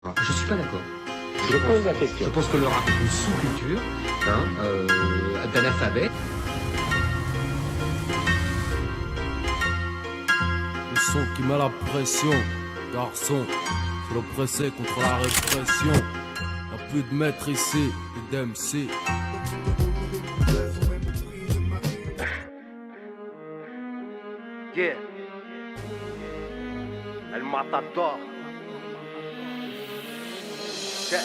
Je suis pas d'accord. Je pose la question. Je pense que le rap est une sous-culture d'analphabète. Le son qui met la pression, garçon, faut l'oppresser contre la répression. Y'a plus de maître ici, plus d'MC. Yeah. El Matador. Yeah.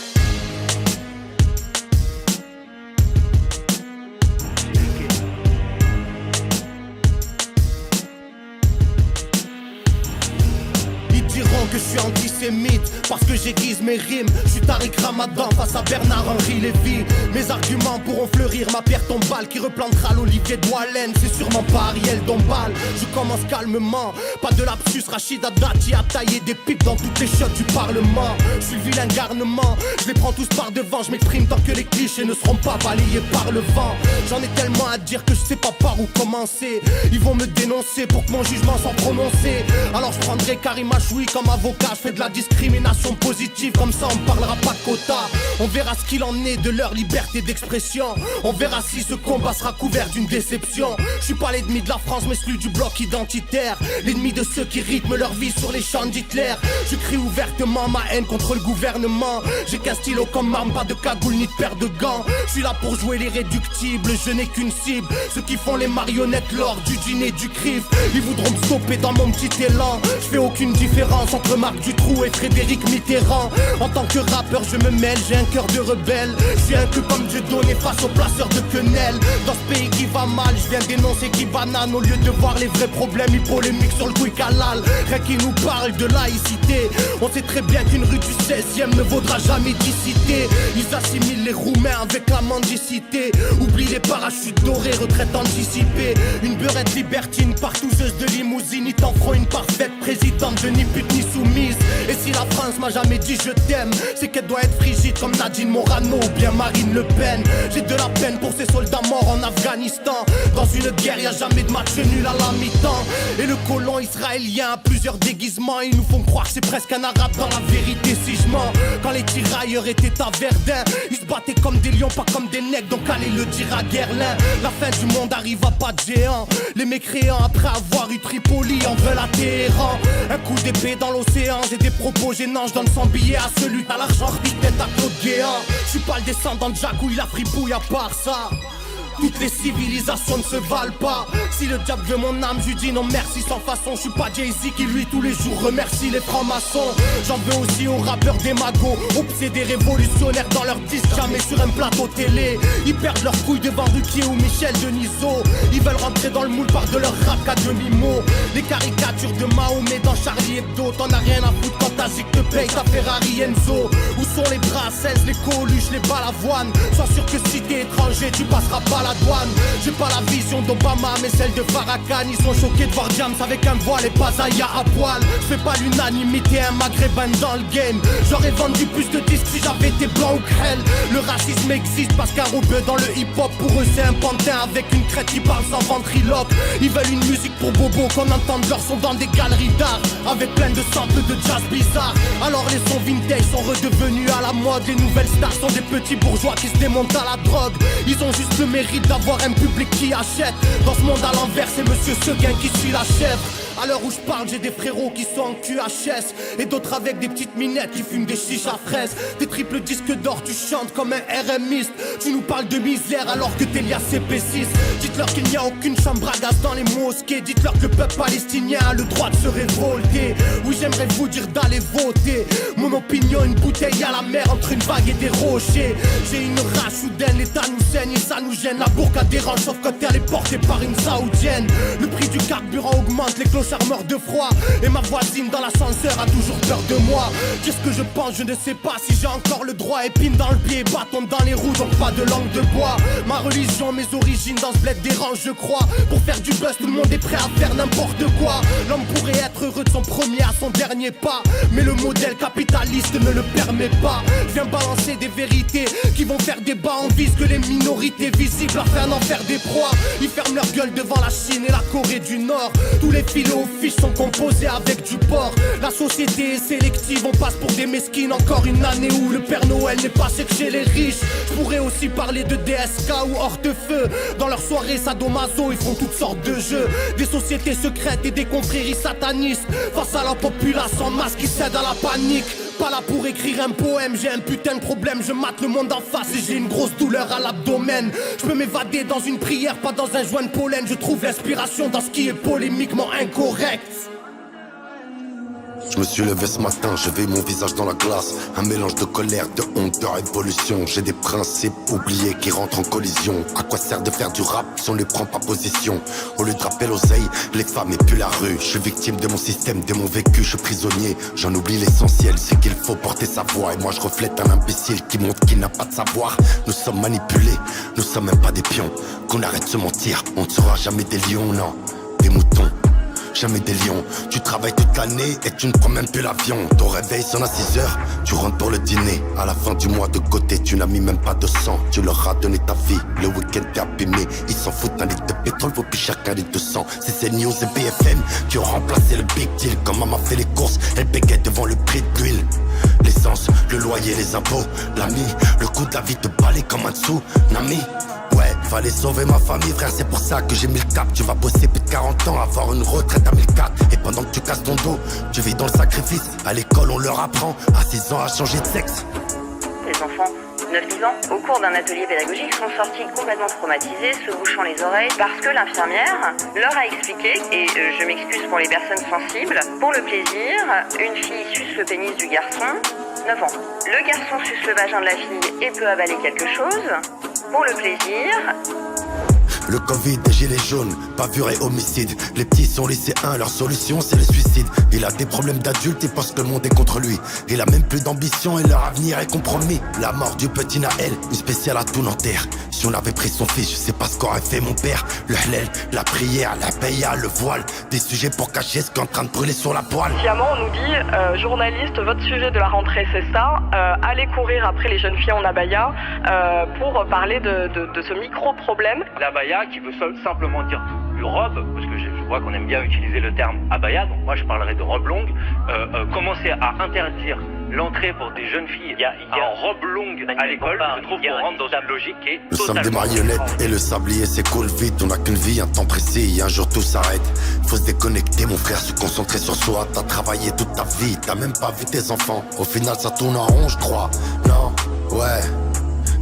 Que je suis antisémite parce que j'aiguise mes rimes. Je suis Tariq Ramadan face à Bernard-Henri Lévy. Mes arguments pourront fleurir ma pierre tombale qui replantera l'olivier de Wallen. C'est sûrement pas Ariel Dombal. Je commence calmement, pas de lapsus. Rachida Dati a taillé des pipes dans toutes les chiottes du parlement. Je suis le vilain garnement, je les prends tous par devant. Je m'exprime tant que les clichés ne seront pas balayés par le vent. J'en ai tellement à dire que je sais pas par où commencer. Ils vont me dénoncer pour que mon jugement soit prononcé. Alors je prendrai Karim Achoui comme avocat, je fais de la discrimination positive, comme ça on parlera pas de quota. On verra ce qu'il en est de leur liberté d'expression. On verra si ce combat sera couvert d'une déception. Je suis pas l'ennemi de la France mais celui du bloc identitaire. L'ennemi de ceux qui rythment leur vie sur les champs d'Hitler. Je crie ouvertement ma haine contre le gouvernement. J'ai qu'un stylo comme arme, pas de cagoule ni de paire de gants. Je suis là pour jouer les réductibles, je n'ai qu'une cible. Ceux qui font les marionnettes lors du dîner du CRIF. Ils voudront me stopper dans mon petit élan. Je fais aucune différence entre Marc Dutroux et Frédéric Mitterrand. En tant que rappeur je me mêle, j'ai un cœur de rebelle. Je suis un peu comme Dieu donné face aux placeurs de quenelles. Dans ce pays qui va mal, je viens dénoncer qui banane. Au lieu de voir les vrais problèmes, ils polémiquent sur le quick halal. Rien qui nous parle de laïcité. On sait très bien qu'une rue du 16e ne vaudra jamais 10 cités. Ils assimilent les Roumains avec la mendicité. Oublie les parachutes dorés, retraite anticipée. Une beurette libertine, partouzeuse de limousine. Ils t'en feront une parfaite présidente de ni pute ni soumise. Et si la France m'a jamais dit je t'aime, c'est qu'elle doit être frigide comme Nadine Morano ou bien Marine Le Pen. J'ai de la peine pour ces soldats morts en Afghanistan. Dans une guerre y a jamais de match nul à la mi-temps. Et le colon israélien a plusieurs déguisements. Ils nous font croire que c'est presque un arabe dans la vérité si je mens. Quand les tirailleurs étaient à Verdun, ils se battaient comme des lions, pas comme des nègres. Donc allez le dire à Guerlain. La fin du monde arrive à pas de géant. Les mécréants après avoir eu Tripoli en veulent à Téhéran. Un coup d'épée dans l'océan, j'ai des propos gênants. Je donne 100 billets à celui à l'argent, tête à Claude Guéant. Je suis pas le descendant de Jacques où il a fripouille à part ça. Toutes les civilisations ne se valent pas. Si le diable veut mon âme, je lui dis non merci sans façon. Je suis pas Jay-Z qui lui tous les jours remercie les francs-maçons. J'en veux aussi aux rappeurs démagos, obsédés révolutionnaires dans leurs disques, jamais sur un plateau télé. Ils perdent leur couille devant Ruquier ou Michel Denisot. Ils veulent rentrer dans le moule par de leur rap qu'à demi-mot. Les caricatures de Mahomet dans Charlie Hebdo. T'en as rien à foutre quand ta zig te paye ta Ferrari Enzo. Où sont les Brassens, les Coluches, les Balavoine? Sois sûr que si t'es étranger, tu passeras pas la douane. J'ai pas la vision d'Obama mais celle de Farrakhan. Ils sont choqués de voir James avec un voile et pas Zaya à poil. Je fais pas l'unanimité, un maghrébin dans le game. J'aurais vendu plus de disques si j'avais été blanc ou crêle. Le racisme existe parce qu'un rebeu dans le hip-hop, pour eux c'est un pantin avec une crête qui parle sans ventriloque. Ils veulent une musique pour bobo, qu'on entende leur son dans des galeries d'art, avec plein de samples de jazz bizarre. Alors les sons vintage sont redevenus à la mode. Les nouvelles stars sont des petits bourgeois qui se démontent à la drogue. Ils ont juste le mérite d'avoir un public qui achète. Dans ce monde à l'envers, c'est Monsieur Seguin qui suit la chèvre. À l'heure où je parle, j'ai des frérots qui sont en QHS et d'autres avec des petites minettes qui fument des chichas fraises. Des triples disques d'or, tu chantes comme un RMiste. Tu nous parles de misère alors que t'es lié à CP6. Dites-leur qu'il n'y a aucune chambre à gaz dans les mosquées. Dites-leur que le peuple palestinien a le droit de se révolter. Oui, j'aimerais vous dire d'aller voter. Mon opinion, une bouteille à la mer entre une vague et des rochers. J'ai une rage soudaine, l'état nous saigne et ça nous gêne. La bourka dérange sauf quand elle est portée par une saoudienne. Le prix du carburant augmente, les clochards meurent de froid. Et ma voisine dans l'ascenseur a toujours peur de moi. Qu'est-ce que je pense, je ne sais pas si j'ai encore le droit. Épine dans le pied, bâton dans les roues, donc pas de langue de bois. Ma religion, mes origines dans ce bled dérangent je crois. Pour faire du buzz, tout le monde est prêt à faire n'importe quoi. L'homme pourrait être heureux de son premier à son dernier pas, mais le modèle capitaliste ne le permet pas. Viens balancer des vérités qui vont faire débat. On vise que les minorités visibles afin d'en faire des proies. Ils ferment leur gueule devant la Chine et la Corée du Nord. Tous les philos aux fiches sont composées avec du porc. La société est sélective, on passe pour des mesquines. Encore une année où le Père Noël n'est pas chez les riches. Je pourrais aussi parler de DSK ou Hortefeux. Dans leurs soirées sadomaso, ils font toutes sortes de jeux. Des sociétés secrètes et des confréries satanistes. Face à la population en masse qui cède à la panique. Pas là pour écrire un poème, j'ai un putain de problème. Je mate le monde en face et j'ai une grosse douleur à l'abdomen. Je peux m'évader dans une prière, pas dans un joint de pollen. Je trouve l'inspiration dans ce qui est polémiquement incorrect. Je me suis levé ce matin, j'avais mon visage dans la glace. Un mélange de colère, de honte, de révolution. J'ai des principes oubliés qui rentrent en collision. À quoi sert de faire du rap si on ne prend pas position? Au lieu de rapper l'oseille, les femmes et puis la rue. Je suis victime de mon système, de mon vécu, je suis prisonnier. J'en oublie l'essentiel, c'est qu'il faut porter sa voix. Et moi je reflète un imbécile qui montre qu'il n'a pas de savoir. Nous sommes manipulés, nous sommes même pas des pions. Qu'on arrête de se mentir, on ne sera jamais des lions, non, des moutons. Jamais des lions, tu travailles toute l'année et tu ne prends même plus l'avion. Ton réveil sonne à 6h, tu rentres pour le dîner. À la fin du mois de côté, tu n'as mis même pas de sang. Tu leur as donné ta vie, le week-end t'es abîmé. Ils s'en foutent, un litre de pétrole vaut plus cher qu'un litre de sang. C'est ces news et BFM qui ont remplacé le big deal. Quand maman fait les courses, elle bégaye devant le prix de l'huile. L'essence, le loyer, les impôts, l'ami, le coût de la vie te balaye comme un tsunami. Ouais, fallait sauver ma famille, frère, c'est pour ça que j'ai mis le cap. Tu vas bosser plus de 40 ans, avoir une retraite à 1004. Et pendant que tu casses ton dos, tu vis dans le sacrifice. À l'école, on leur apprend, à 6 ans, à changer de sexe. Les enfants, 9-10 ans, au cours d'un atelier pédagogique, sont sortis complètement traumatisés, se bouchant les oreilles, parce que l'infirmière leur a expliqué, et je m'excuse pour les personnes sensibles, pour le plaisir, une fille suce le pénis du garçon, 9 ans. Le garçon suce le vagin de la fille et peut avaler quelque chose. Pour le plaisir. Le Covid, des gilets jaunes, bavure et homicide. Les petits sont lycéens, leur solution c'est le suicide. Il a des problèmes d'adulte et pense que le monde est contre lui. Il a même plus d'ambition et leur avenir est compromis. La mort du petit Naël, une spéciale à tout Nanterre. Si on avait pris son fils, je sais pas ce qu'aurait fait mon père. Le halal, la prière, la païa, le voile. Des sujets pour cacher ce qui est en train de brûler sur la poêle. Sciemment, on nous dit, journaliste, votre sujet de la rentrée c'est ça. Allez courir après les jeunes filles en abaya pour parler de ce micro-problème. L'abaya qui veut simplement dire une robe, parce que je vois qu'on aime bien utiliser le terme abaya, donc moi je parlerai de robe longue. Commencer à interdire l'entrée pour des jeunes filles en robe longue à l'école, je trouve qu'on rentre dans une logique qui est Nous sommes des marionnettes et le sablier s'écoule vite. On n'a qu'une vie, un temps précis, un jour tout s'arrête. Faut se déconnecter mon frère, se concentrer sur soi. T'as travaillé toute ta vie, t'as même pas vu tes enfants. Au final ça tourne en rond je crois, non, ouais.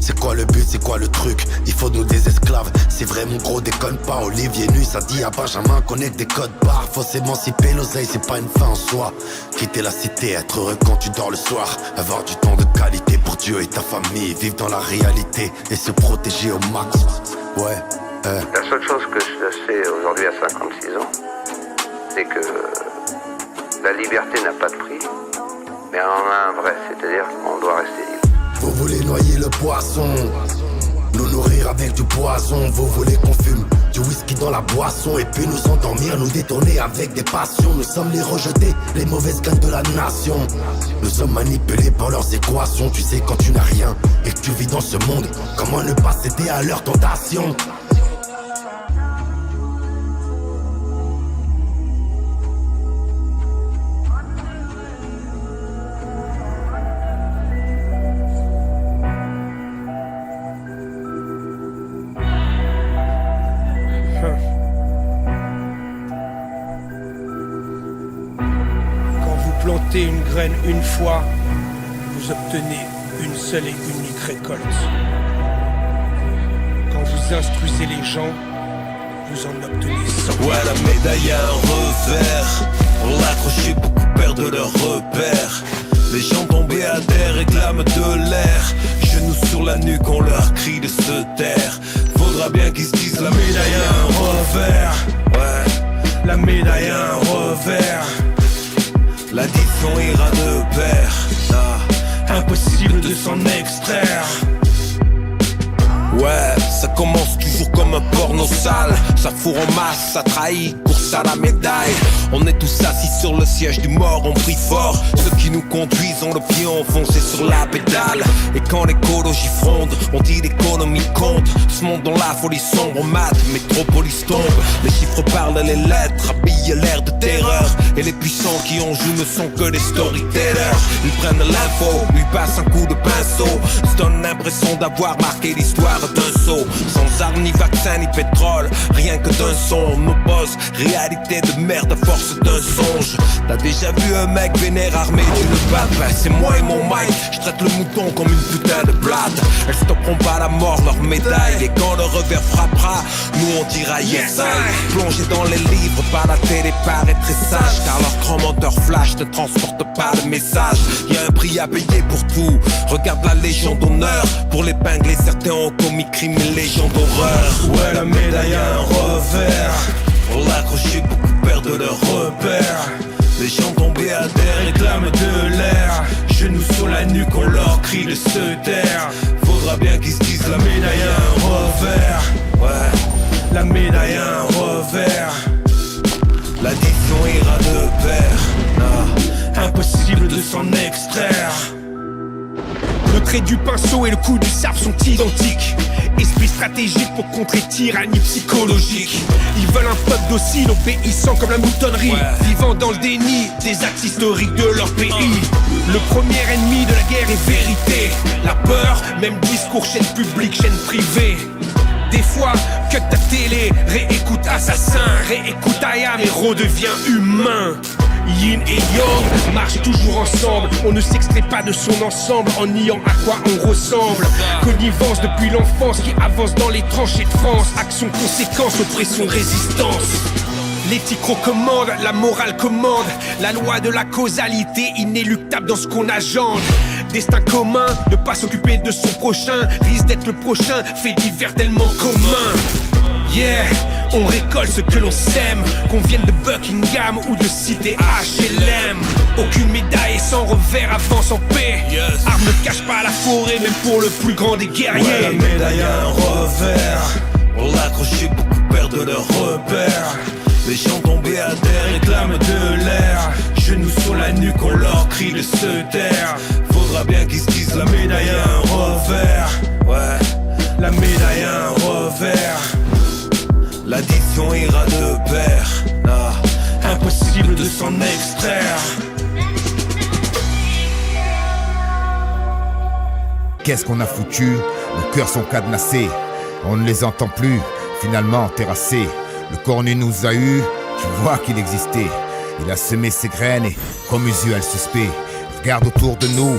C'est quoi le but, c'est quoi le truc? Il faut nous des esclaves. C'est vrai mon gros déconne pas. Olivier Nuit ça dit à Benjamin qu'on est que des codes barres. Faut s'émanciper, l'oseille c'est pas une fin en soi. Quitter la cité, être heureux quand tu dors le soir. Avoir du temps de qualité pour Dieu et ta famille. Vivre dans la réalité et se protéger au max. Ouais, La seule chose que je sais aujourd'hui à 56 ans, c'est que la liberté n'a pas de prix, mais elle en a un vrai, c'est-à-dire qu'on doit rester libre. Vous voulez noyer le poisson, nous nourrir avec du poison. Vous voulez qu'on fume du whisky dans la boisson et puis nous endormir, nous détourner avec des passions. Nous sommes les rejetés, les mauvaises graines de la nation. Nous sommes manipulés par leurs équations. Tu sais quand tu n'as rien et que tu vis dans ce monde, comment ne pas céder à leurs tentations? Plantez une graine une fois, vous obtenez une seule et unique récolte. Quand vous instruisez les gens, vous en obtenez 100. Ouais, la médaille a un revers. Pour l'accrocher, beaucoup perdent leur repère. Les gens tombés à terre réclament de l'air. Genoux sur la nuque, on leur crie de se taire. Faudra bien qu'ils se disent la médaille a un revers. Ouais, la médaille a un revers. L'addiction ira de pair. Impossible de s'en extraire. Ouais, ça commence toujours comme comme un porno sale. Ça fourre en masse, ça trahit, course à la médaille. On est tous assis sur le siège du mort, on prie fort. Ceux qui nous conduisent ont le pied enfoncé sur la pédale. Et quand l'écologie fronde, on dit l'économie compte. Ce monde dans la folie sombre, mate, métropolis tombe. Les chiffres parlent, les lettres habillent l'air de terreur. Et les puissants qui en jouent ne sont que des storytellers. Ils prennent l'info, lui passent un coup de pinceau, se donnent l'impression d'avoir marqué l'histoire d'un saut. Sans armes, ni vaccin, ni pétrole, rien que d'un son. On oppose réalité de merde à force d'un songe. T'as déjà vu un mec vénère armé d'une batte? Ben c'est moi et mon mic, je traite le mouton comme une putain de blatte. Elles stopperont pas la mort, leur médaille. Et quand le revers frappera, nous on dira yes I. Plongé dans les livres, par la télé paraît très sage, car leur grand moteur flash ne transporte pas le message. Y'a un prix à payer pour tout, regarde la Légion d'honneur. Pour l'épingler, certains ont commis crime et légion d'horreur. Ouais, la médaille a un revers. Pour l'accrocher, beaucoup perdent leur repère. Les gens tombés à terre Réclament de l'air, genoux sur la nuque, on leur crie de se taire. Faudra bien qu'ils se disent la médaille a un revers. Ouais, la médaille a un revers. l'addiction ira de pair. Impossible de s'en extraire. Le trait du pinceau et le coup du sabre sont identiques. Esprit stratégique pour contrer tyrannie psychologique. Ils veulent un peuple docile, obéissant comme la moutonnerie, vivant dans le déni des actes historiques de leur pays. Le premier ennemi de la guerre est vérité. La peur, même discours, chaîne publique, chaîne privée. Des fois, cut ta télé, réécoute Assassin, réécoute Ayam et redevient humain. Yin et Yang marchent toujours ensemble. On ne s'extrait pas de son ensemble en niant à quoi on ressemble. Connivence depuis l'enfance qui avance dans les tranchées de France. Action, conséquence, oppression, résistance. L'éthique recommande, la morale commande. La loi de la causalité inéluctable dans ce qu'on agende. Destin commun, ne pas s'occuper de son prochain risque d'être le prochain fait divers tellement commun. Yeah, on récolte ce que l'on sème, qu'on vienne de Buckingham ou de cité HLM. Aucune médaille sans revers avance en paix. Arme ne cache pas la forêt, même pour le plus grand des guerriers. Ouais, la médaille a un revers. Pour l'accrocher, beaucoup perdent leur repère. Les gens tombés à terre réclament de l'air. Genoux sur la nuque, on leur crie de se taire. Faudra bien qu'ils se disent la médaille a un revers. Ouais, la médaille a un revers. L'addiction ira de pair. Impossible de s'en extraire. Qu'est-ce qu'on a foutu? Nos cœurs sont cadenassés. On ne les entend plus, finalement terrassés. Le cornu nous a eu, tu vois qu'il existait. Il a semé ses graines et, comme usuel suspect, regarde autour de nous,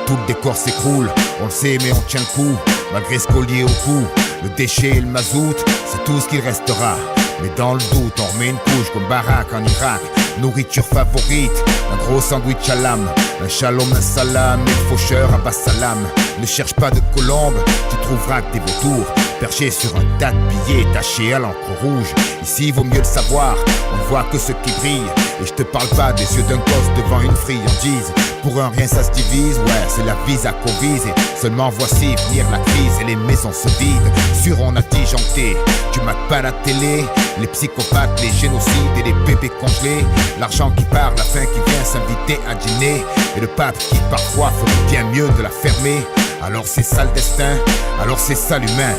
tout le décor s'écroule. On le sait mais on tient le coup, malgré ce collier au cou. Le déchet et le mazout, c'est tout ce qu'il restera. Mais dans le doute, on remet une couche comme Barak en Irak. Nourriture favorite, un gros sandwich à l'âme, un shalom, un salam et le faucheur à Bassalam. Ne cherche pas de colombe, tu trouveras que des vautours perchés sur un tas de billets tachés à l'encre rouge. Ici vaut mieux le savoir, on ne voit que ce qui brille. Et je te parle pas des yeux d'un gosse devant une friandise. Pour un rien ça se divise, ouais c'est la visa qu'on vise. Et seulement voici venir la crise et les maisons se vident. Sur on a disjoncté, tu mates pas la télé. Les psychopathes, les génocides et les bébés congelés. L'argent qui part, la faim qui vient s'inviter à dîner. Et le pape qui parfois ferait bien mieux de la fermer. Alors c'est ça le destin, alors c'est ça l'humain.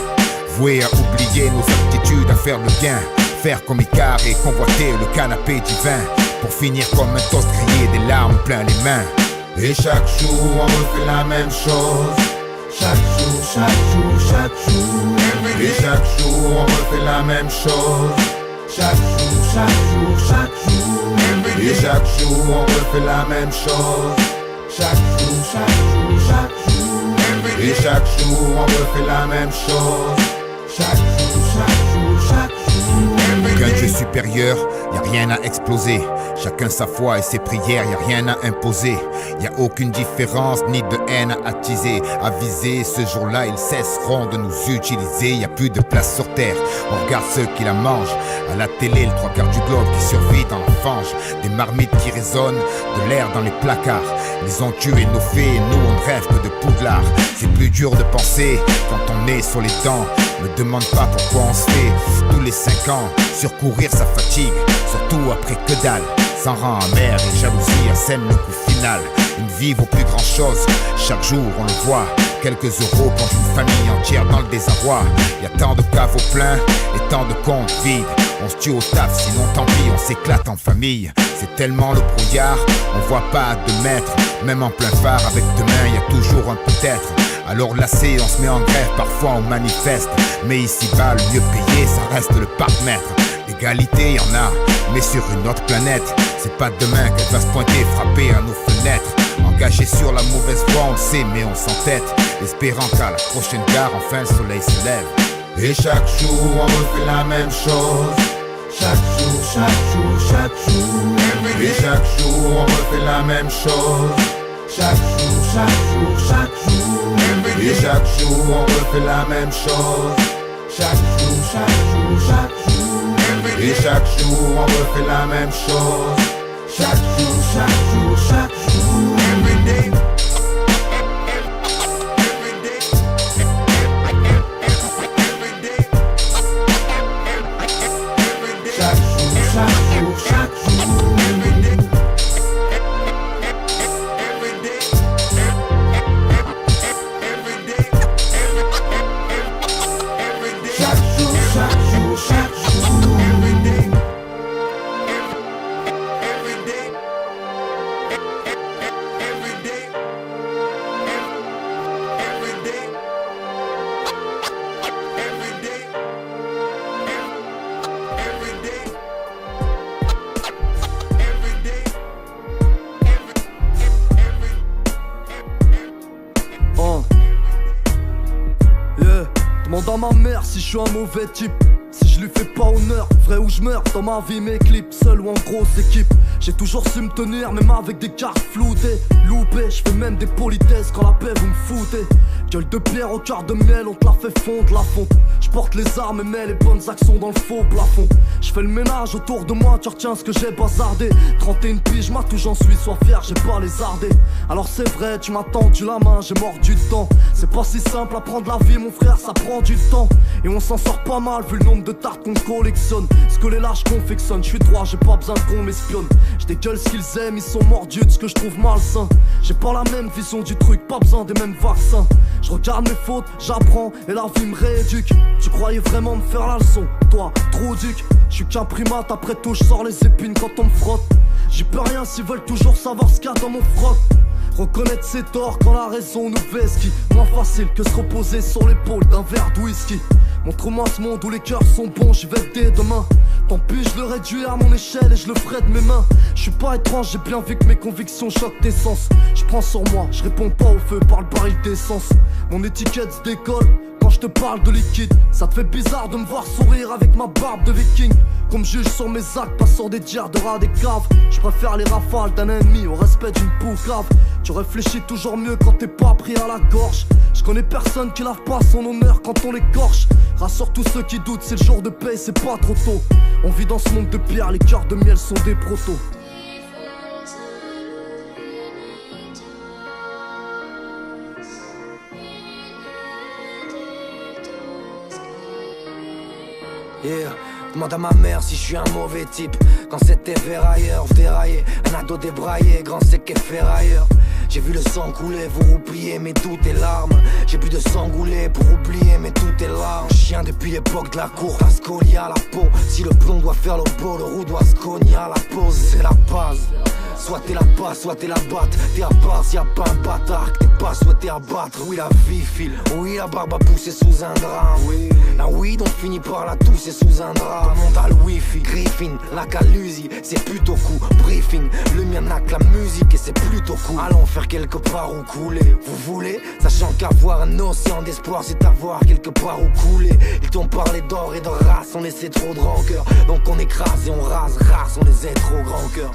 Voué à oublier nos aptitudes à faire le bien. Faire comme Icare et convoiter le canapé divin. Pour finir comme un toast grillé, des larmes plein les mains. Et chaque jour on refait la même chose. Chaque jour, chaque jour, chaque jour. Et chaque jour on refait la même chose. Chaque jour, chaque jour, chaque jour. Et chaque jour on refait la même chose. Chaque jour, chaque jour, chaque jour. Et chaque jour on refait la même chose. Chaque jour, chaque jour, chaque jour. Aucun Dieu supérieur, y'a rien à exploser. Chacun sa foi et ses prières, y'a rien à imposer. Y'a aucune différence ni de haine à attiser. À viser, ce jour-là ils cesseront de nous utiliser. Y'a plus de place sur terre, on regarde ceux qui la mangent. À la télé, le 3/4 du globe qui survit dans la fange. Des marmites qui résonnent, de l'air dans les placards. Ils ont tué nos fées et nous on ne rêve que de Poudlard. C'est plus dur de penser quand on est sur les dents. Me demande pas pourquoi on se fait tous les 5 ans surcourir sa fatigue, surtout après que dalle. Sans rang amer et jalousie assène le coup final. Une vie vaut plus grand chose, chaque jour on le voit. Quelques euros pour une famille entière dans le désarroi. Y a tant de caveaux pleins et tant de comptes vides. On se tue au taf, sinon tant pis, on s'éclate en famille. C'est tellement le brouillard, on voit pas de mètres. Même en plein phare, avec demain, y a toujours un peut-être. Alors lassé, on se met en grève, parfois on manifeste. Mais ici-bas, le mieux payé, ça reste le parc-mètre. L'égalité, y en a, mais sur une autre planète. C'est pas demain qu'elle va se pointer, frapper à nos fenêtres. Engagé sur la mauvaise voie, on le sait, mais on s'entête. Espérant qu'à la prochaine gare, enfin le soleil se lève. Et chaque jour, on refait la même chose. Chaque jour, chaque jour, chaque jour. Et chaque jour, on refait la même chose. Chaque jour, chaque jour, chaque jour. Et chaque jour, on refait la même chose. Chaque jour, chaque jour, chaque jour. Et chaque jour, on refait la même chose. Chaque jour, chaque jour, chaque jour. Every day. Demande à ma mère si je suis un mauvais type, si je lui fais pas honneur, vrai ou je meurs. Dans ma vie mes clips, seul ou en grosse équipe. J'ai toujours su me tenir, même avec des cartes floutées. Loupé, je fais même des politesses quand la paix vous me foutez. Gueule de pierre au cœur de miel, on te la fait fondre la fonte. Je porte les armes et mets les bonnes actions dans le faux plafond. Je fais le ménage autour de moi, tu retiens ce que j'ai bazardé. 31 piges, ma tout j'en suis, sois fier, j'ai pas lézardé. Alors c'est vrai, tu m'as tendu la main, j'ai mordu dedans. C'est pas si simple à prendre la vie, mon frère, ça prend du temps. Et on s'en sort pas mal, vu le nombre de tartes qu'on collectionne. Ce que les lâches confectionnent, je suis droit, j'ai pas besoin qu'on m'espionne. J'dégueule ce qu'ils aiment, ils sont mordus de ce que je trouve malsain. J'ai pas la même vision du truc, pas besoin des mêmes vaccins. Je regarde mes fautes, j'apprends et la vie me rééduque. Tu croyais vraiment me faire la leçon, toi, trop duc. Je suis qu'un primate, après tout je sors les épines quand on me frotte. J'y peux rien s'ils veulent toujours savoir ce qu'il y a dans mon froc. Reconnaître ses torts quand la raison nous vesquille. Moins facile que se reposer sur l'épaule d'un verre de whisky. Montre-moi ce monde où les cœurs sont bons, j'y vais dès demain. Tant pis, je le réduis à mon échelle et je le ferai de mes mains. Je suis pas étrange, j'ai bien vu que mes convictions choquent tes sens. Je prends sur moi, je réponds pas au feu par le baril d'essence. Mon étiquette se décolle quand je te parle de liquide. Ça te fait bizarre de me voir sourire avec ma barbe de viking. Qu'on me juge sur mes actes, pas sur des dires de rat des caves. Je préfère les rafales d'un ennemi au respect d'une poucave. Tu réfléchis toujours mieux quand t'es pas pris à la gorge. Je connais personne qui lave pas son honneur quand on l'écorche. Rassure tous ceux qui doutent, c'est le jour de paix, c'est pas trop tôt. On vit dans ce monde de pierre, les cœurs de miel sont des protos. Yeah. Demande à ma mère si je suis un mauvais type. Quand c'était ailleurs, déraillé, un ado débraillé, grand sec et ferrailleur. J'ai vu le sang couler, vous oubliez mais tout est larmes. J'ai bu de sang goulé pour oublier mais tout est larmes. Chien depuis l'époque de la cour, à se cogner à la peau. Si le plomb doit faire le beau, le roux doit se cogner à la pause. C'est la base. Soit t'es la passe, soit t'es la batte. T'es à part s'il y a pas un bâtard que t'es pas souhaité abattre. Oui la vie file, oui la barbe a poussé sous un drap. Oui, la weed on finit par la tousser sous un drap. Tout le monde a le wifi, Griffin, la calusie, c'est plutôt cool. Briefing, le mien n'a que la musique et c'est plutôt cool. Allons faire quelque part où couler, vous voulez? Sachant qu'avoir un océan d'espoir c'est avoir quelque part où couler. Ils t'ont parlé d'or et de race, on essaie trop de rancœur. Donc on écrase et on rase, race, on les est trop grand cœur.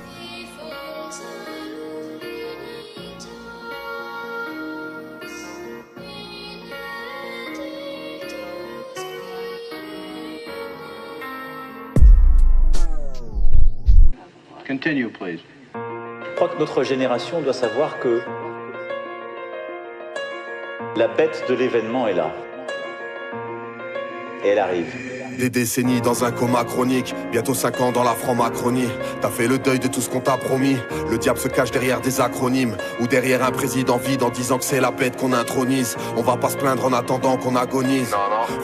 Continue, please. Je crois que notre génération doit savoir que La bête de l'événement est là. Et elle arrive. Des décennies dans un coma chronique, bientôt 5 ans dans la franc-macronie. T'as fait le deuil de tout ce qu'on t'a promis. Le diable se cache derrière des acronymes, ou derrière un président vide en disant que c'est la bête qu'on intronise. On va pas se plaindre en attendant qu'on agonise.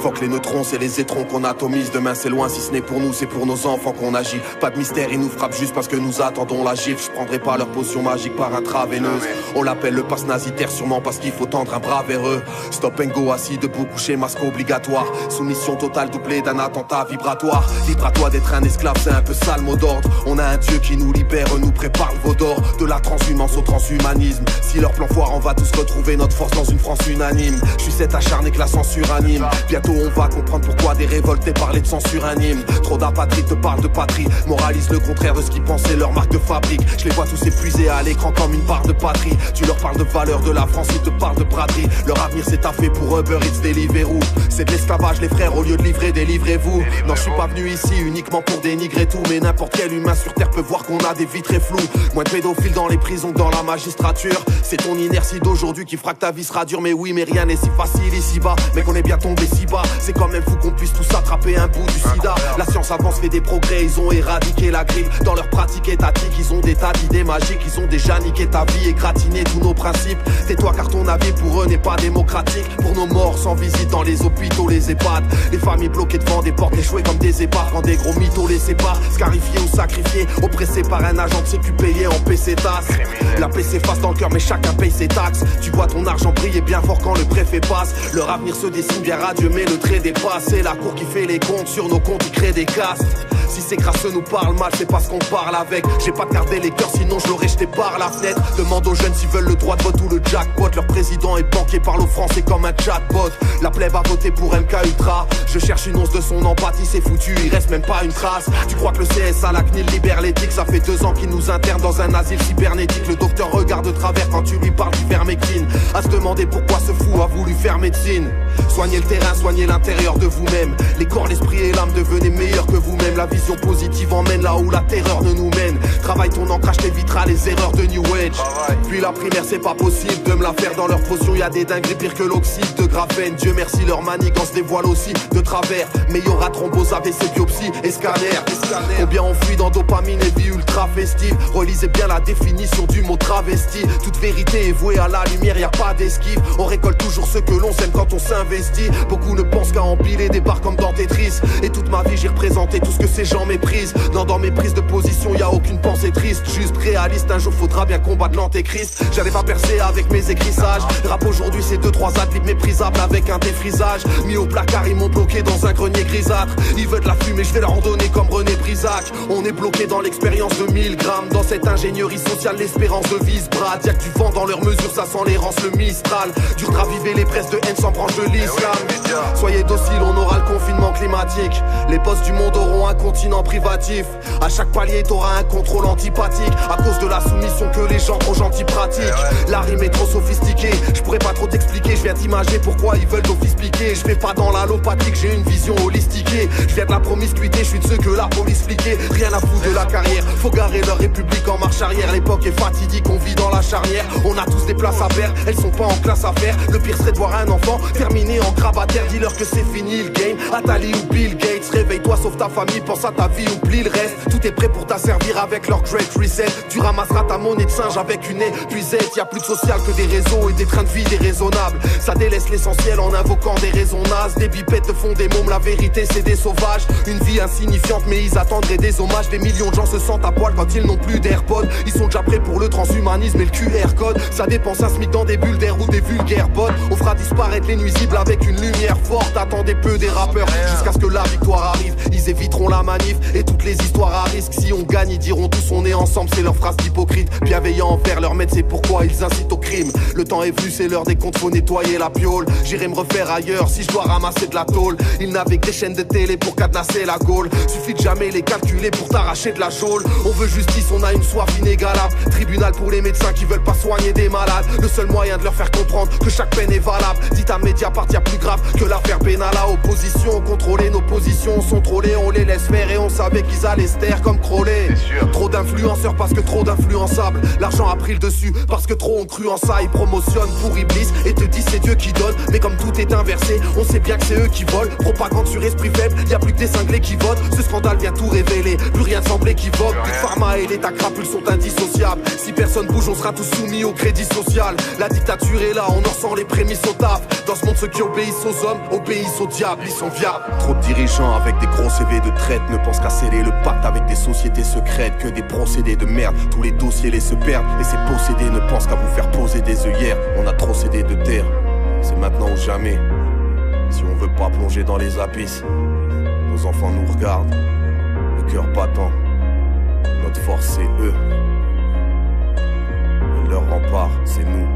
Faut que les neutrons c'est les étrons qu'on atomise. Demain c'est loin, si ce n'est pour nous, c'est pour nos enfants qu'on agit. Pas de mystère, ils nous frappent juste parce que nous attendons la gifle. Je prendrai pas leur potion magique par intraveineuse. On l'appelle le pass nazitaire sûrement parce qu'il faut tendre un bras vers eux. Stop and go, assis debout, couché, masque obligatoire. Soumission totale doublée d'un attentat vibratoire. Libre à toi d'être un esclave, c'est un peu ça le mot d'ordre. On a un Dieu qui nous libère, nous prépare le veau d'or. De la transhumance au transhumanisme. Si leur plan foire, on va tous retrouver notre force dans une France unanime. Je suis cet acharné que la censure anime. Bientôt on va comprendre pourquoi des révoltés parlaient de censure anime. Trop d'apatrides te parlent de patrie, moralisent le contraire de ce qu'ils pensaient leur marque de fabrique. Je les vois tous épuisés à l'écran comme une part de patrie. Tu leur parles de valeur de la France, ils te parlent de braderie. Leur avenir c'est taffé pour Uber Eats, Deliveroo. C'est de l'esclavage les frères, au lieu de livrer, délivrez-vous. Non, je suis pas venu ici uniquement pour dénigrer tout, mais n'importe quel humain sur terre peut voir qu'on a des vies très floues. Moins de pédophiles dans les prisons que dans la magistrature. C'est ton inertie d'aujourd'hui qui fera que ta vie sera dure. Mais oui, mais rien n'est si facile ici-bas. Mais qu'on est bien tombé si bas. C'est quand même fou qu'on puisse tous attraper un bout du sida. La science avance, fait des progrès, ils ont éradiqué la grippe. Dans leur pratique étatique, ils ont des tas d'idées magiques. Ils ont déjà niqué ta vie et gratiné tous nos principes. Tais-toi car ton avis pour eux n'est pas démocratique. Pour nos morts sans visite dans les hôpitaux, les EHPAD. Les familles bloquées devant des portes échouées comme des épaves. Quand des gros mythos les séparent, scarifiés ou sacrifiés, oppressés par un agent de sécu payé en PC tasse. La paix s'efface dans le cœur mais chacun paye ses taxes. Tu vois ton argent briller bien fort quand le préfet passe. Leur avenir se dessine bien radieux mais le trait dépasse. C'est la cour qui fait les comptes, sur nos comptes ils créent des castes. Si ces crasseux nous parlent mal, c'est parce qu'on parle avec. J'ai pas gardé les cœurs, sinon je l'aurais jeté par la fenêtre. Demande aux jeunes s'ils veulent le droit de vote ou le jackpot. Leur président est banquier, parle aux Français comme un chatbot. La plèbe a voté pour MK Ultra. Je cherche une once de son empathie, c'est foutu, il reste même pas une trace. Tu crois que le CSA, la CNIL libère l'éthique? Ça fait 2 ans qu'ils nous internent dans un asile cybernétique. Le docteur regarde de travers quand tu lui parles d'ivermectine. À se demander pourquoi ce fou a voulu faire médecine. Soignez le terrain, soignez l'intérieur de vous-même. Les corps, l'esprit et l'âme, devenez meilleurs que vous-même. La vision positive emmène là où la terreur ne nous mène. Travaille ton ancrage, t'éviteras les erreurs de New Age. Puis la primaire, c'est pas possible de me la faire dans leur potion. Y'a des dingueries pires que l'oxyde de graphène. Dieu merci, leur manigance dévoile aussi de travers. Mais y'aura thrombose, AVC, biopsie et scanner. Combien on fuit dans dopamine et vie ultra festive. Relisez bien la définition du mot travesti. Toute vérité est vouée à la lumière, y a pas d'esquive. On récolte toujours ce que l'on sème quand on s'investit. Beaucoup ne pensent qu'à empiler des barres comme dans Tetris. Et toute ma vie j'ai représenté tout ce que ces gens méprisent. Non, dans mes prises de position y a aucune pensée triste. Juste réaliste, un jour faudra bien combattre l'antéchrist. J'allais pas percer avec mes écrissages. Rap aujourd'hui c'est 2-3 adlibs méprisables avec un défrisage. Mis au placard ils m'ont bloqué dans un grenier grisâtre. Ils veulent de la fumée, je vais leur en donner comme René Brisac. On est bloqué dans l'expérience de 1000 grammes. Dans cette ingénierie sociale, l'espérance de Vice-Brad. Y'a que du vent dans leurs mesures, ça sent l'errance, le Mistral. Dur de raviver les presses de haine sans branche de l'islam. Soyez dociles, on aura le confinement climatique. Les boss du monde auront un continent privatif. À chaque palier t'auras un contrôle antipathique. À cause de la soumission que les gens trop gentils pratiquent. La rime est trop sophistiquée, je pourrais pas trop t'expliquer. Je viens t'imager pourquoi ils veulent d'office piquer. Je vais pas dans l'allopathique, j'ai une vision holistiquée. Je viens de la promiscuité, je suis de ceux que la police fliquait. Rien à foutre de la carrière, faut garer leur république en marche arrière. L'époque est fatidique, on vit dans la charnière. On a tous des places à faire, elles sont pas en classe à faire. Le pire serait de voir un enfant terminé en grabataire. Dis-leur que c'est fini le game, Atali ou Bill Gates. Réveille-toi, sauve ta famille, pense à ta vie, oublie le reste. Tout est prêt pour t'asservir avec leur Great Reset. Tu ramasseras ta monnaie de singe avec une épuisette. Y'a plus de social que des réseaux et des trains de vie déraisonnables. Ça délaisse l'essentiel en invoquant des raisons nazes. Des bipettes te font des mômes, la vérité c'est des sauvages. Une vie insignifiante mais ils attendraient des hommages. Des millions de gens se sentent à poil quand ils n'ont plus d'AirPods. Ils sont déjà prêts pour le transhumanisme et le QR code. Ça dépense un SMIC dans des bulles d'air ou des vulgaires bots. On fera disparaître les nuisibles avec une lumière forte. Attendez peu des rappeurs jusqu'à ce que la victoire arrive. Ils éviteront la manif et toutes les histoires à risque. Si on gagne ils diront tous on est ensemble. C'est leur phrase d'hypocrite. Bienveillant envers leur maître, c'est pourquoi ils incitent au crime. Le temps est venu, c'est l'heure des comptes, faut nettoyer la piole. J'irai me refaire ailleurs si je dois ramasser de la tôle. Ils n'avaient que des chaînes de télé pour cadenasser la Gaule. Suffit de jamais les calculer pour t'arracher de la geôle. On veut justice, on a une soif inégalable. Tribunal pour les médecins qui veulent pas soigner des malades. Le seul moyen de leur faire comprendre que chaque peine est valable. dit à Mediapart y'a plus grave que l'affaire Benalla. Opposition, contrôler nos positions sont trollés. On les laisse faire et on savait qu'ils allaient se taire comme Crowley. Trop d'influenceurs parce que trop d'influençables. L'argent a pris le dessus parce que trop ont cru en ça. Ils promotionnent pour Iblis et te disent c'est Dieu qui donne. Mais comme tout est inversé, on sait bien que c'est eux qui volent. Propagande sur esprit faible, y'a plus que des cinglés qui votent. Ce scandale vient tout révéler, plus rien ne semble équivoque. Big Pharma et l'État crapule sont indissociables. Si personne bouge, on sera tous soumis au crédit social. La dictature est là, on en ressent les prémices au taf. Dans ce monde, ceux qui obéissent aux hommes obéissent au diable, ils sont viables. Trop de dirigeants avec des gros CV de traite ne pensent qu'à sceller le pacte avec des sociétés secrètes. Que des procédés de merde, tous les dossiers les se perdent. Et ces possédés ne pensent qu'à vous faire poser des œillères. On a trop cédé de terre, c'est maintenant ou jamais. Si on veut pas plonger dans les abysses, nos enfants nous regardent, le cœur battant. Notre force c'est eux, et leur rempart c'est nous.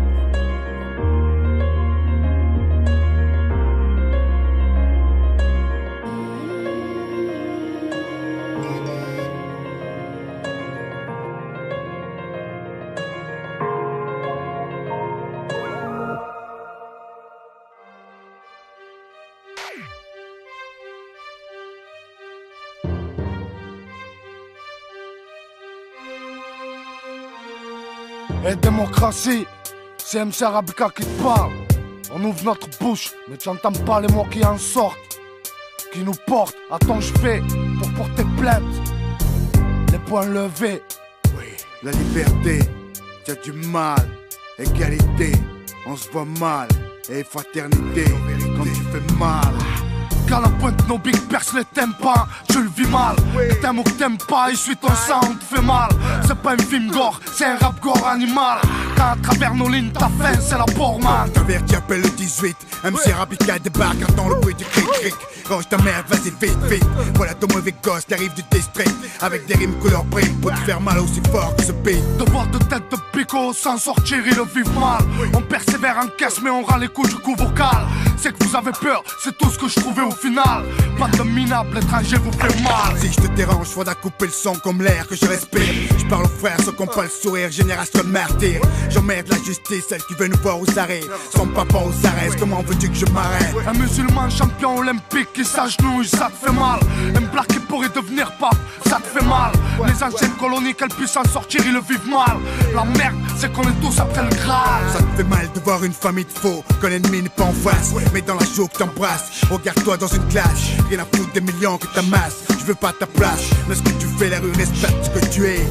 Et démocratie, c'est MC Arabica qui te parle. On ouvre notre bouche, mais tu n'entends pas les mots qui en sortent. Qui nous portent à ton chevet pour porter plainte. Les poings levés. Oui, la liberté, t'as du mal. Égalité, on se voit mal. Et fraternité, quand tu fais mal. Quand la pointe de nos bigs perce les tympans, tu le vis mal. Que t'aimes ou que t'aimes pas, il suit ton sang, on te fait mal. C'est pas un film gore, c'est un rap gore animal. Quand à travers nos lignes, ta fin, c'est la porman. Travers qui appelle le 18, MC Arabica débarque, entend le bruit du cric-cric. Range ta mère, vas-y vite, vite. Voilà ton mauvais gosse qui arrive du district. Avec des rimes couleur prime, pour te faire mal aussi fort que ce beat. Devoir de tête de pico, sans sortir, ils le vivent mal. On persévère en caisse, mais on rend les coups du coup vocal. C'est que vous avez peur, c'est tout ce que je trouvais au final. Pas de minable, l'étranger vous fait mal. Si je te dérange, faudra couper le son comme l'air que je respire. Je parle aux frères, ceux qui ont pas le sourire, génération de martyrs. J'emmerde la justice, celle qui veut nous voir aux arrêts. Son papa aux arrêts, comment veux-tu que je m'arrête? Un musulman champion olympique qui s'agenouille, ça te fait mal. Un black qui pourrait devenir pape, ça te fait mal. Les anciennes colonies, qu'elles puissent en sortir, ils le vivent mal. La merde, c'est qu'on est tous après le Graal. Ça te fait mal de voir une famille de faux, quand l'ennemi n'est pas en face. Mais dans la joue que t'embrasses, regarde-toi dans une classe. Rien à foutre des millions que t'amasses. Je veux pas ta place, mais ce que tu fais, la rue respecte ce que tu es.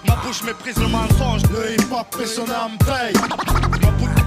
Ma bouche méprise le mensonge, le hip-hop et son âme paye.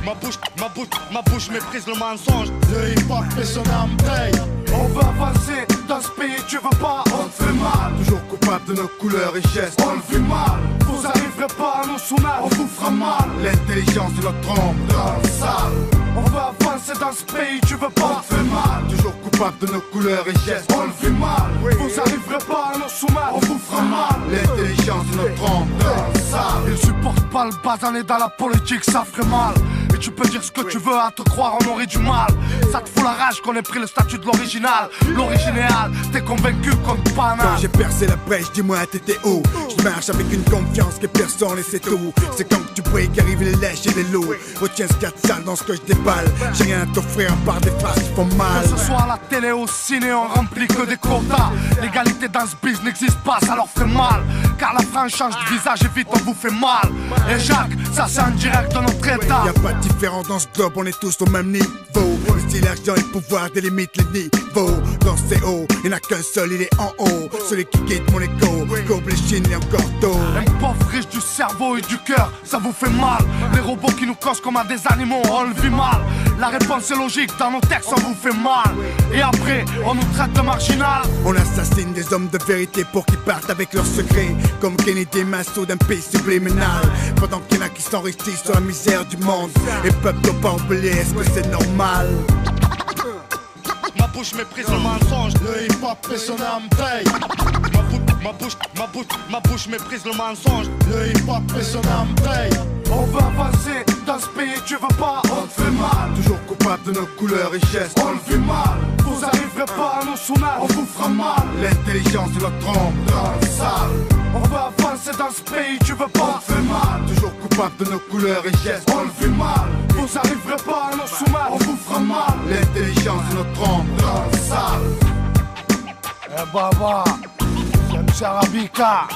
Ma bouche méprise le mensonge, le hip-hop et son âme paye. On veut avancer dans ce pays, tu veux pas, on te fait mal. Toujours coupable de nos couleurs et gestes, on le vit mal. Vous arriverez pas à nous soumettre, on vous fera mal. L'intelligence de notre trompe dans le sale. On veut avancer dans ce pays, tu veux pas, on te fait mal. Toujours coupable de nos couleurs et gestes, on le vit mal. Vous arriverez pas à nous soumettre, on vous fera mal. L'intelligence de notre trompe dans le sale. Ils supportent pas le basané dans la politique, ça ferait mal. Et tu peux dire ce que tu veux, à te croire on aurait du mal. Ça te fout la rage qu'on ait pris le statut de l'original. L'original, t'es convaincu comme pas mal. Quand j'ai percé la brèche, dis-moi t'étais où? Je marche avec une confiance que personne et c'est tout. C'est quand tu brilles qu'arrivent les lèches et les loups. Retiens ce qu'il y a de sale dans ce que je déballe. J'ai rien à t'offrir à part des phrases qui font mal. Que ce soit à la télé ou au ciné, on remplit que des quotas. L'égalité dans ce biz n'existe pas, ça leur fait mal. Car la France change de visage et vite on vous fait mal. Et Jacques, ça c'est en direct de notre état. Y'a pas de différence dans ce globe, on est tous au même niveau. Le style, l'argent et le pouvoir délimitent les niveaux. Dans ces hauts, y'en a qu'un seul, il est en haut. Celui qui quitte mon écho, courbe les chines et encore tôt. Un pauvre riche du cerveau et du cœur, ça vous fait mal. Les robots qui nous causent comme à des animaux, on le vit mal. La réponse est logique, dans nos textes on vous fait mal. Et après, on nous traite de marginal. On assassine des hommes de vérité pour qu'ils partent avec leurs secrets. Comme Kennedy Massoud d'un pays subliminal. Pendant qu'il y en a qui s'enrichissent sur la misère du monde. Et peuple doit pas oublier, est-ce que c'est normal? Ma bouche méprise le mensonge, le hip-hop et son âme paye. Ma bouche méprise le mensonge, le hip-hop et son âme paye. On veut avancer dans ce pays, tu veux pas, on te fait mal. Toujours coupable de nos couleurs et gestes, on le vit mal. Vous arriverez pas à nous soumettre, on vous fera mal. L'intelligence de notre trompe dans le sale. On veut avancer dans ce pays, tu veux pas, on te fait mal. Toujours coupable de nos couleurs et gestes, on le vit mal. Vous arriverez pas à nous soumettre, on vous fera mal. L'intelligence de notre ombre sale. Eh baba, c'est MC Arabica.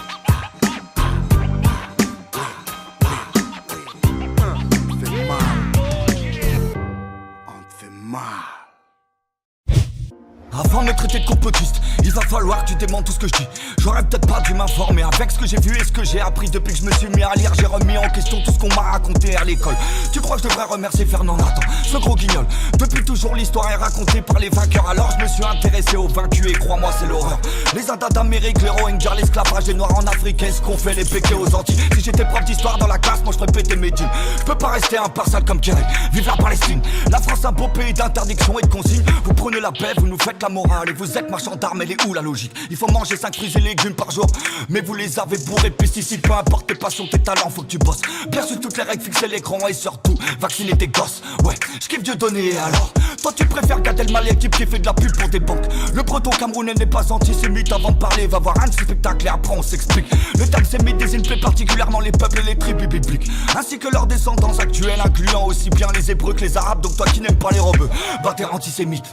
Avant de me traiter de complotiste, il va falloir que tu démentes tout ce que je dis. J'aurais peut-être pas dû m'informer avec ce que j'ai vu et ce que j'ai appris depuis que je me suis mis à lire. J'ai remis en question tout ce qu'on m'a raconté à l'école. Tu crois que je devrais remercier Fernand Nathan, ce gros guignol? Depuis toujours l'histoire est racontée par les vainqueurs. Alors je me suis intéressé aux vaincus et crois-moi c'est l'horreur. Les Indas d'Amérique, les Rohingyas, l'esclavage des Noirs en Afrique, est-ce qu'on fait les péqués aux Antilles? Si j'étais prof d'histoire dans la classe, moi je ferais péter mes jeans. Je peux pas rester impartial comme Kerry. Vive la Palestine. La France un beau pays d'interdiction et de consignes. Vous prenez la paix, vous nous faites la morale et vous êtes marchand d'armes, elle est où la logique? Il faut manger 5 fruits et légumes par jour, mais vous les avez bourrés de pesticides. Peu importe tes passions, tes talents, faut que tu bosses. Bien sûr toutes les règles, fixer l'écran et surtout vacciner tes gosses. Ouais, je kiffe Dieu donné alors. Toi tu préfères Gad Elmaleh, type qui fait de la pub pour des banques. Le breton camerounais n'est pas antisémite. Avant de parler, va voir un de ces spectacles et après on s'explique. Le terme sémite désigne plus particulièrement les peuples et les tribus bibliques, ainsi que leurs descendants actuels, incluant aussi bien les Hébreux que les Arabes. Donc toi qui n'aimes pas les robeux, bah t'es antisémite.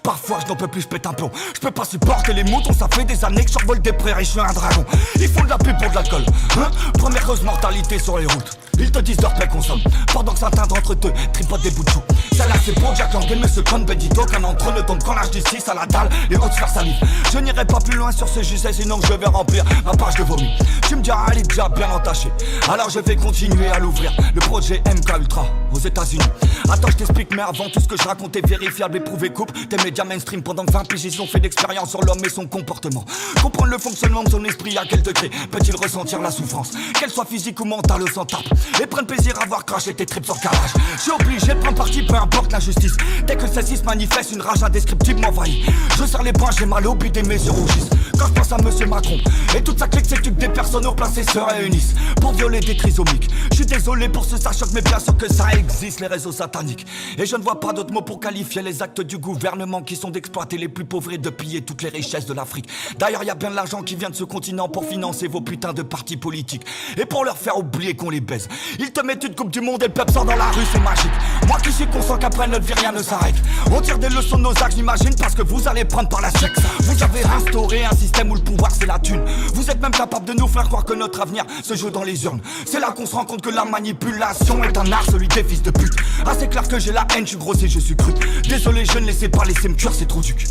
Parfois je n'en peux plus, je pète un plomb. Je peux pas supporter les moutons, ça fait des années que je survole des prairies, je suis un dragon. Ils font de la pub pour de l'alcool, hein? Première cause mortalité sur les routes. Ils te disent leur paix consomme, pendant que certains d'entre eux tripotent des bouts de chou. Celle-là c'est pour Jack Lang et Monsieur Con Bendito. Qu'un entre eux ne tombe quand l'âge du 6 à la dalle, les autres faire salive. Je n'irai pas plus loin sur ce sujet, sinon je vais remplir ma page de vomi. Tu me diras, elle est déjà bien entachée, alors je vais continuer à l'ouvrir. Le projet MK Ultra aux États-Unis. Attends, je t'explique, mais avant tout ce que je racontais, vérifiable et prouvé, coupe tes médias mainstream. Pendant que 20 pigistes ont fait d'expérience sur l'homme et son comportement. Comprendre le fonctionnement de son esprit, à quel degré peut-il ressentir la souffrance, qu'elle soit physique ou mentale, au s'en tape. Et prennent plaisir à voir cracher tes tripes sur le calage. Je suis obligé de prendre parti, peu importe l'injustice. Dès que celle-ci se manifeste, une rage indescriptible m'envahit. Je serre les poings, j'ai mal au but et mes yeux rougissent quand je pense à Monsieur Macron et toute sa clique s'occupe des personnes au placé se réunissent pour violer des trisomiques. Je suis désolé pour ce ça choque, mais bien sûr que ça existe, les réseaux sataniques. Et je ne vois pas d'autres mots pour qualifier les actes du gouvernement qui sont d'exploiter les plus pauvres et de piller toutes les richesses de l'Afrique. D'ailleurs y a bien de l'argent qui vient de ce continent pour financer vos putains de partis politiques et pour leur faire oublier qu'on les baise. Ils te mettent une coupe du monde et le peuple sort dans la rue, c'est magique. Moi qui suis conscient qu'après notre vie rien ne s'arrête. On tire des leçons de nos actes, j'imagine, parce que vous allez prendre par la suite. Vous avez instauré un système où le pouvoir c'est la thune. Vous êtes même capable de nous faire croire que notre avenir se joue dans les urnes. C'est là qu'on se rend compte que la manipulation est un art, celui des fils de pute. Ah c'est clair que j'ai la haine, je suis grossier, je suis cru. Désolé, je ne laissais pas laisser me cuire, c'est trop duc.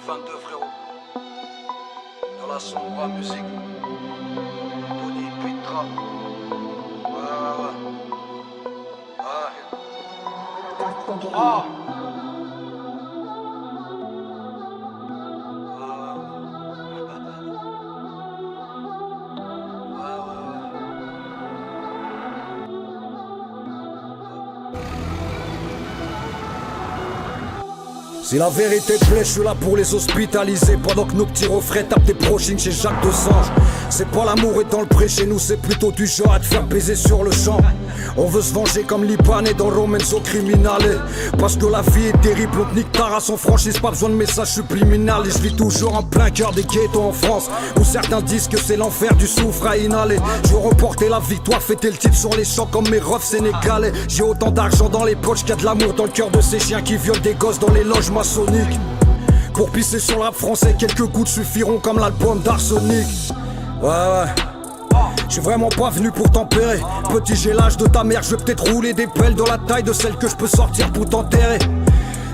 2022 frérot. Dans la sombre musique. Tony Petra. Ouais. Ah. Si la vérité te plaît, je suis là pour les hospitaliser. Pendant que nos petits refrains tapent des prochines chez Jacques Desange. C'est pas l'amour est dans le pré, chez nous c'est plutôt du genre à te faire baiser sur le champ. On veut se venger comme Libanais dans Romenzo Criminale. Parce que la vie est terrible, on te nique ta race en franchise. Pas besoin de messages subliminales. Et je vis toujours en plein cœur des ghettos en France, où certains disent que c'est l'enfer du soufre à inhaler. Je veux reporter la victoire, fêter le titre sur les champs comme mes refs sénégalais. J'ai autant d'argent dans les poches qu'il y a de l'amour dans le cœur de ces chiens qui violent des gosses dans les loges maçonniques. Pour pisser sur le rap français, quelques gouttes suffiront comme l'album d'Arsenic. Ouais. Je suis vraiment pas venu pour tempérer. Petit, j'ai l'âge de ta mère, je vais peut-être rouler des pelles dans la taille de celle que je peux sortir pour t'enterrer.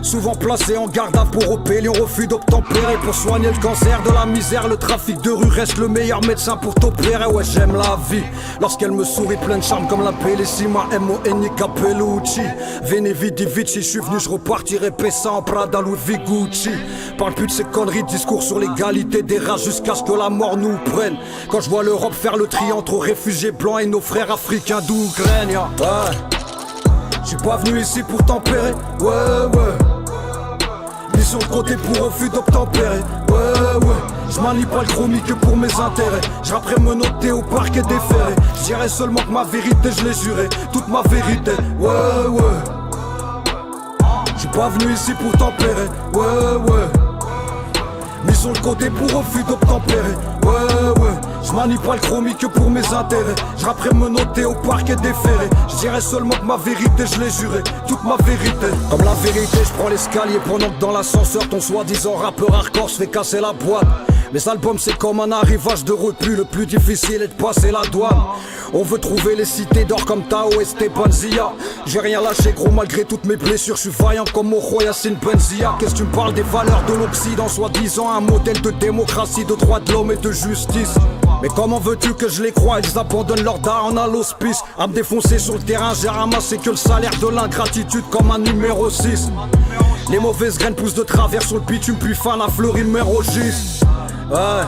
Souvent placé en garde à pour opérer, on refuse d'obtempérer. Pour soigner le cancer de la misère, le trafic de rue reste le meilleur médecin pour t'opérer. Ouais, j'aime la vie lorsqu'elle me sourit plein de charme comme la Bellissima M.O.N.I. Capellucci. Veni vidi vici, je suis venu, je repartirai Pessa en Prada, Louis V. Gucci. Parle plus de ces conneries, discours sur l'égalité des races jusqu'à ce que la mort nous prenne. Quand je vois l'Europe faire le tri entre réfugiés blancs et nos frères africains d'Ukraine. Ouais, je suis pas venu ici pour tempérer. Ouais. Mission de côté pour refus d'obtempérer. Ouais. Je manie pas le chromie que pour mes intérêts. J'rapperai me noter au parquet déféré. J'irai seulement que ma vérité, je l'ai juré. Toute ma vérité. Ouais. Je suis pas venu ici pour tempérer. Ouais. mis sur le côté pour refus d'obtempérer. Ouais, je manie pas le chromie que pour mes intérêts. Je rapperai me noter au parquet déféré. Je dirais seulement que ma vérité, je l'ai juré, toute ma vérité. Comme la vérité, je prends l'escalier pendant que dans l'ascenseur ton soi-disant rappeur hardcore se fait casser la boîte. Mes albums c'est comme un arrivage de repu. Le plus difficile est de passer la douane. On veut trouver les cités d'or comme Tao et Stepan Zia. J'ai rien lâché gros malgré toutes mes blessures. Je suis vaillant comme Moro Yassine Benzia. Qu'est-ce que tu me parles des valeurs de l'Occident, soi-disant un modèle de démocratie, de droits de l'homme et de justice. Mais comment veux-tu que je les croie? Ils abandonnent leur daron à l'hospice. À me défoncer sur le terrain, j'ai ramassé que le salaire de l'ingratitude comme un numéro 6. Les mauvaises graines poussent de travers sur le bitume, puis fin la fleurie numéro 6. Ouais.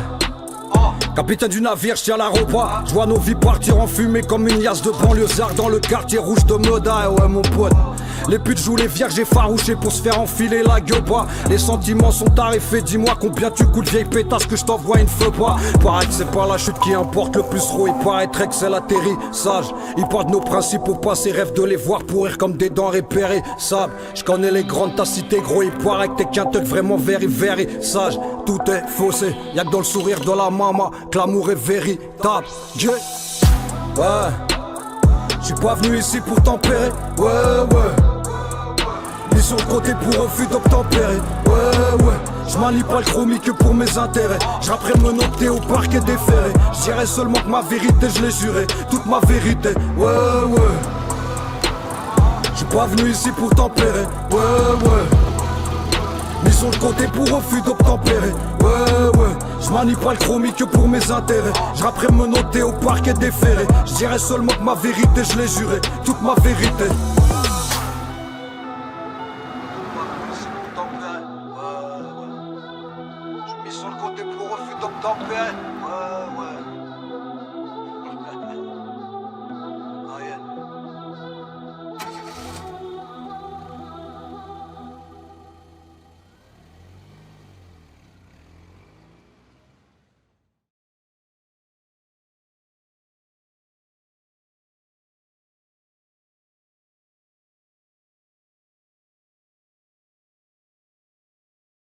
Capitaine du navire, je tiens la repas. Je vois nos vies partir en fumée comme une liasse de banlieusards dans le quartier rouge de Moda. Ouais mon pote, les putes jouent les vierges effarouchées pour se faire enfiler la gueule. Les sentiments sont tarifés, dis-moi combien tu coûtes vieille pétasse que je t'envoie une feu pas. Paraît que c'est pas la chute qui importe le plus gros, il paraîtrait que c'est l'atterrissage. Ils parlent de nos principes ou pas, ces rêves de les voir pourrir comme des dents repérées. Sable, je connais les grandes, ta cité gros, il paraît que t'es qu'un tuck vraiment very sage. Tout est faussé, y'a que dans le sourire de la maman que l'amour est véritable. Yeah. Ouais, j'suis pas venu ici pour tempérer. Ouais. Mis sur le côté pour refus d'obtempérer. Ouais, je manie pas le chromie que pour mes intérêts. J'rapperai me noter au parquet déféré. J'dirais seulement que ma vérité, je l'ai juré, toute ma vérité. Ouais. J'suis pas venu ici pour tempérer. Ouais. Mis sur le côté pour refus d'obtempérer. Ouais, je manie pas le chromie que pour mes intérêts. J'rapperai me noter au parquet déféré. J'dirais seulement que ma vérité, je l'ai juré, toute ma vérité. J'suis mis sur le côté pour refus d'obtempérer.